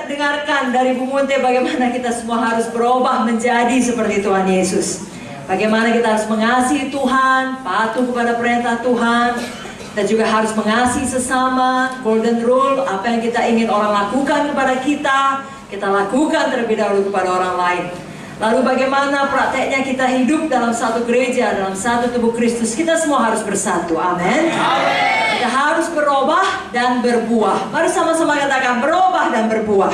dengarkan dari Bu Munte bagaimana kita semua harus berubah menjadi seperti Tuhan Yesus. Bagaimana kita harus mengasihi Tuhan, patuh kepada perintah Tuhan. Kita juga harus mengasihi sesama, golden rule, apa yang kita ingin orang lakukan kepada kita lakukan terlebih dahulu kepada orang lain. Lalu bagaimana prakteknya kita hidup dalam satu gereja, dalam satu tubuh Kristus. Kita semua harus bersatu, amin. Kita harus berubah dan berbuah. Mari sama-sama katakan berubah dan berbuah.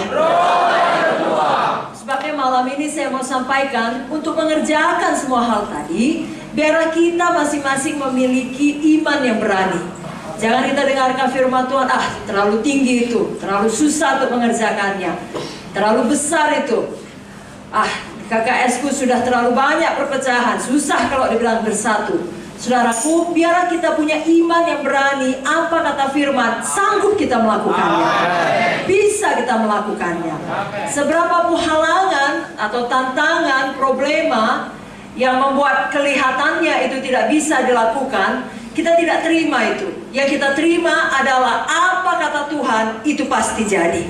Sebabnya malam ini saya mau sampaikan untuk mengerjakan semua hal tadi, biarlah kita masing-masing memiliki iman yang berani. Jangan kita dengarkan firman Tuhan, terlalu tinggi itu, terlalu susah untuk mengerjakannya, terlalu besar itu. KKS-ku sudah terlalu banyak perpecahan, susah kalau dibilang bersatu. Saudaraku, biarlah kita punya iman yang berani. Apa kata firman? Sanggup kita melakukannya. Bisa kita melakukannya. Seberapa pun halangan atau tantangan, problema yang membuat kelihatannya itu tidak bisa dilakukan, kita tidak terima itu. Yang kita terima adalah apa kata Tuhan, itu pasti jadi.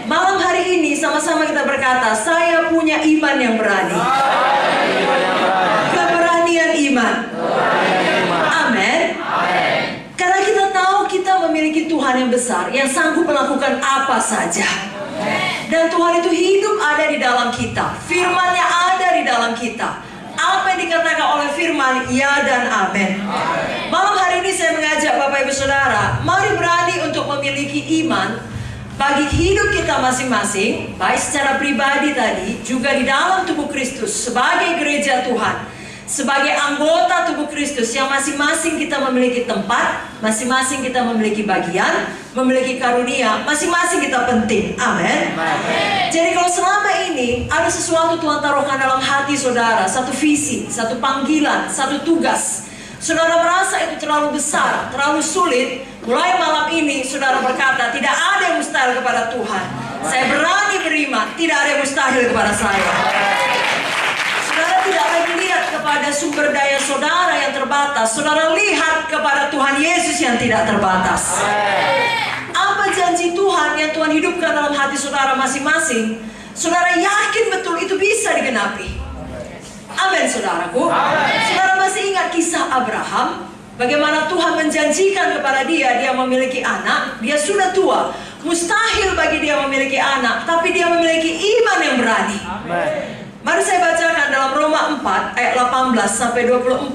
Malam hari ini sama-sama kita berkata, saya punya iman yang berani. Keberanian iman. Amin. Karena kita tahu kita memiliki Tuhan yang besar, yang sanggup melakukan apa saja. Dan Tuhan itu hidup ada di dalam kita. Firman-Nya ada di dalam kita. Apa yang dikatakan oleh firman, ya dan amin. Malam hari ini saya mengajak Bapak Ibu Saudara, mari berani untuk memiliki iman bagi hidup kita masing-masing, baik secara pribadi tadi, juga di dalam tubuh Kristus, sebagai gereja Tuhan, sebagai anggota tubuh Kristus yang masing-masing kita memiliki tempat, masing-masing kita memiliki bagian, memiliki karunia, masing-masing kita penting. Amin. Jadi kalau selama ini ada sesuatu Tuhan taruhkan dalam hati saudara, satu visi, satu panggilan, satu tugas, saudara merasa itu terlalu besar, terlalu sulit, mulai malam ini saudara berkata, tidak ada yang mustahil kepada Tuhan. Saya berani beriman, tidak ada yang mustahil kepada saya. Saudara tidak lagi lihat kepada sumber daya saudara yang terbatas. Saudara lihat kepada Tuhan Yesus yang tidak terbatas. Apa janji Tuhan yang Tuhan hidupkan dalam hati saudara masing-masing, saudara yakin betul itu bisa digenapi. Amin, saudaraku. Saudara masih ingat kisah Abraham? Bagaimana Tuhan menjanjikan kepada dia memiliki anak. Dia sudah tua, mustahil bagi dia memiliki anak, tapi dia memiliki iman yang berani. Mari saya bacakan dalam Roma 4 ayat 18 sampai 24.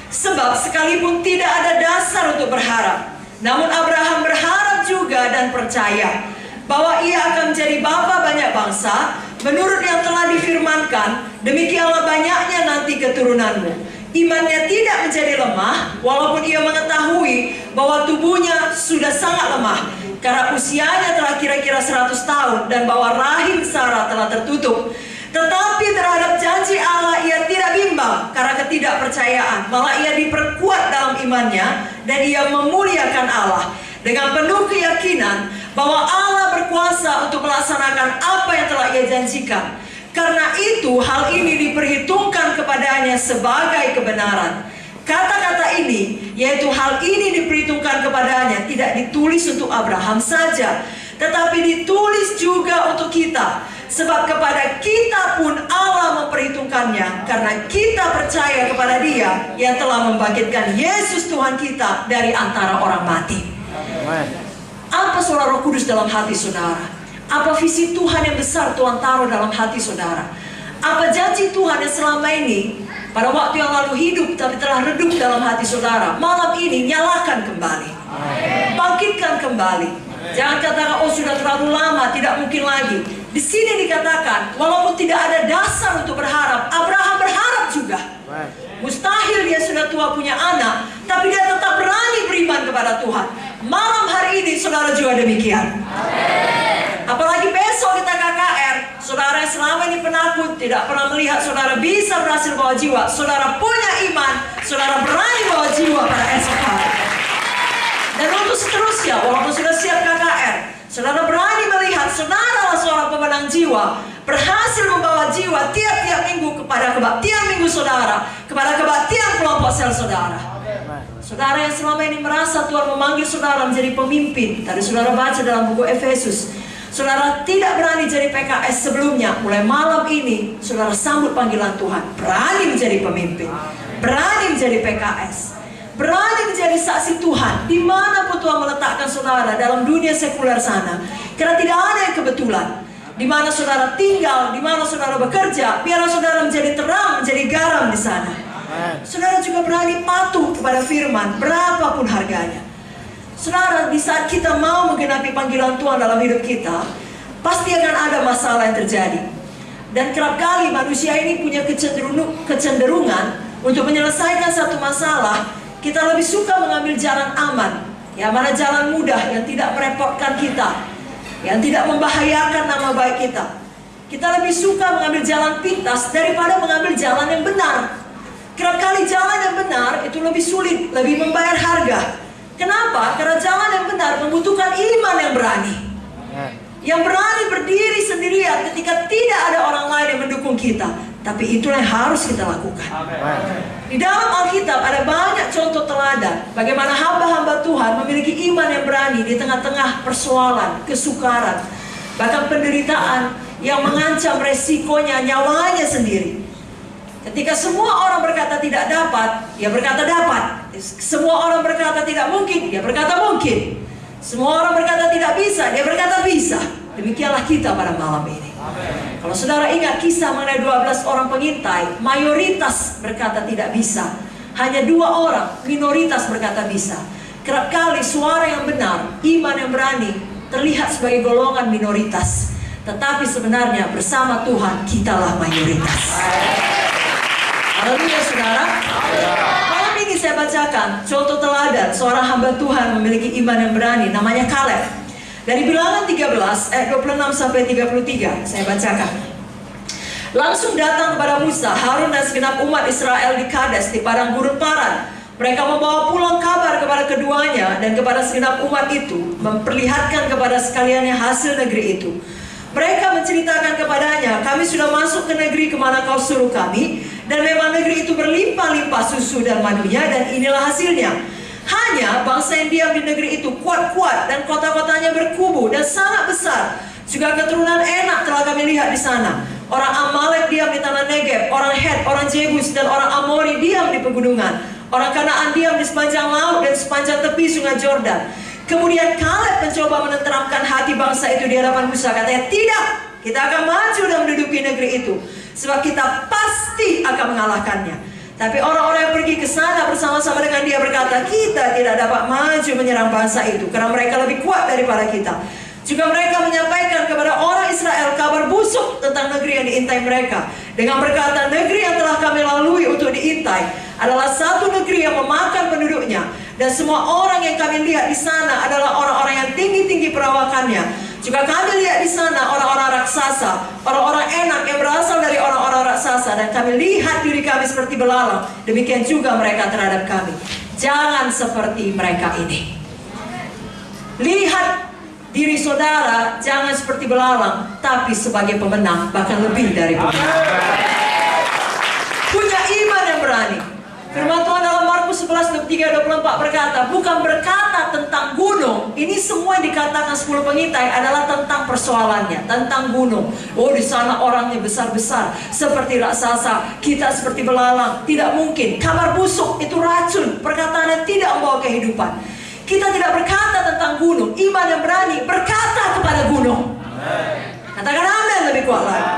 Sebab sekalipun tidak ada dasar untuk berharap, namun Abraham berharap juga dan percaya bahwa ia akan menjadi bapa banyak bangsa, menurut yang telah difirmankan, demikianlah banyaknya nanti keturunanmu. Imannya tidak menjadi lemah, walaupun ia mengetahui bahwa tubuhnya sudah sangat lemah, karena usianya telah kira-kira 100 tahun, dan bahwa rahim Sarah telah tertutup. Tetapi terhadap janji Allah ia tidak bimbang karena ketidakpercayaan, malah ia diperkuat dalam imannya, dan ia memuliakan Allah dengan penuh keyakinan bahwa Allah berkuasa untuk melaksanakan apa yang telah ia janjikan. Karena itu hal ini diperhitungkan kepadanya sebagai kebenaran. Kata-kata ini, yaitu hal ini diperhitungkan kepadanya, tidak ditulis untuk Abraham saja, tetapi ditulis juga untuk kita. Sebab kepada kita pun Allah memperhitungkannya, karena kita percaya kepada Dia yang telah membangkitkan Yesus Tuhan kita dari antara orang mati. Apa suara Roh Kudus dalam hati saudara? Apa visi Tuhan yang besar Tuhan taruh dalam hati saudara? Apa janji Tuhan yang selama ini pada waktu yang lalu hidup tapi telah redup dalam hati saudara? Malam ini nyalakan kembali, bangkitkan kembali. Jangan katakan, oh sudah terlalu lama, tidak mungkin lagi. Di sini dikatakan, walaupun tidak ada dasar untuk berharap, Abraham berharap juga. Mustahil dia sudah tua punya anak, tapi dia tetap berani beriman kepada Tuhan. Malam hari ini saudara juga demikian. Apalagi besok kita KKR, saudara yang selama ini penakut, tidak pernah melihat saudara bisa berhasil bawa jiwa. Saudara punya iman, saudara berani bawa jiwa pada esok hari. Dan untuk seterusnya, walaupun sudah siap KKR, saudara berani melihat saudara adalah seorang pemenang jiwa, berhasil membawa jiwa tiap-tiap minggu kepada kebaktian minggu saudara, kepada kebaktian kelompok sel saudara. Saudara yang selama ini merasa Tuhan memanggil saudara menjadi pemimpin, tadi saudara baca dalam buku Efesus, Saudara tidak berani jadi PKS sebelumnya, mulai malam ini saudara sambut panggilan Tuhan. Berani menjadi pemimpin, berani menjadi PKS, berani menjadi saksi Tuhan dimanapun Tuhan meletakkan saudara dalam dunia sekuler sana. Karena tidak ada yang kebetulan. Di mana saudara tinggal, di mana saudara bekerja, biarlah saudara menjadi terang, menjadi garam di sana. Saudara juga berani patuh kepada firman berapapun harganya. Saudara, di saat kita mau menggenapi panggilan Tuhan dalam hidup kita, pasti akan ada masalah yang terjadi. Dan kerap kali manusia ini punya kecenderungan untuk menyelesaikan satu masalah. Kita lebih suka mengambil jalan aman, ya, mana jalan mudah yang tidak merepotkan kita, yang tidak membahayakan nama baik kita. Kita lebih suka mengambil jalan pintas daripada mengambil jalan yang benar. Kerap kali jalan yang benar itu lebih sulit, lebih membayar harga. Kenapa? Karena jalan yang benar membutuhkan iman yang berani. Yang berani berdiri sendirian ketika tidak ada orang lain yang mendukung kita. Tapi itulah yang harus kita lakukan. Di dalam Alkitab ada banyak contoh teladan bagaimana hamba-hamba Tuhan memiliki iman yang berani di tengah-tengah persoalan, kesukaran, bahkan penderitaan yang mengancam resikonya nyawanya sendiri. Ketika semua orang berkata tidak dapat, dia berkata dapat. Semua orang berkata tidak mungkin, dia berkata mungkin. Semua orang berkata tidak bisa, dia berkata bisa. Demikianlah kita pada malam ini. Kalau saudara ingat kisah mengenai 12 orang pengintai, mayoritas berkata tidak bisa. Hanya 2 orang, minoritas berkata bisa. Kerap kali suara yang benar, iman yang berani, terlihat sebagai golongan minoritas. Tetapi sebenarnya bersama Tuhan, kitalah mayoritas. Haleluya saudara. Malam ini saya bacakan contoh teladan seorang hamba Tuhan memiliki iman yang berani, namanya Kaleb. Dari Bilangan 13 ayat 26 sampai 33 saya bacakan. Langsung datang kepada Musa, Harun dan segenap umat Israel di Kades di padang gurun Paran. Mereka membawa pulang kabar kepada keduanya dan kepada segenap umat itu, memperlihatkan kepada sekaliannya hasil negeri itu. Mereka menceritakan kepadanya, kami sudah masuk ke negeri kemana kau suruh kami, dan memang negeri itu berlimpah-limpah susu dan madunya, dan inilah hasilnya. Hanya bangsa yang diam di negeri itu kuat-kuat, dan kota-kotanya berkubu dan sangat besar. Juga keturunan Enak telah kami lihat di sana. Orang Amalek diam di tanah Negeb, orang Het, orang Jebus, dan orang Amori diam di pegunungan. Orang Kanaan diam di sepanjang laut dan sepanjang tepi sungai Jordan. Kemudian Kaleb mencoba menenteramkan hati bangsa itu di hadapan Musa. Katanya, tidak, kita akan maju dan menduduki negeri itu, sebab kita pasti akan mengalahkannya. Tapi orang-orang yang pergi ke sana bersama-sama dengan dia berkata, kita tidak dapat maju menyerang bangsa itu, karena mereka lebih kuat daripada kita. Juga mereka menyampaikan kepada orang Israel kabar busuk tentang negeri yang diintai mereka, dengan berkata, negeri yang telah kami lalui untuk diintai adalah satu negeri yang memakan penduduknya, dan semua orang yang kami lihat di sana adalah orang-orang yang tinggi-tinggi perawakannya. Juga kami lihat di sana orang-orang raksasa, orang-orang Enak yang berasal dari orang-orang raksasa, dan kami lihat diri kami seperti belalang. Demikian juga mereka terhadap kami. Jangan seperti mereka ini. Lihat diri saudara jangan seperti belalang, tapi sebagai pemenang, bahkan lebih dari pemenang. Punya iman yang berani. Firman Tuhan dalam Markus 11:23-24 berkata, bukan berkata tentang gunung. Ini semua yang dikatakan 10 pengintai adalah tentang persoalannya, tentang gunung. Oh, di sana orangnya besar-besar seperti raksasa, kita seperti belalang. Tidak mungkin. Kabar busuk itu racun, perkataan yang tidak membawa kehidupan. Kita tidak berkata tentang gunung. Iman yang berani berkata kepada gunung. Katakan amin lebih kuat lagi.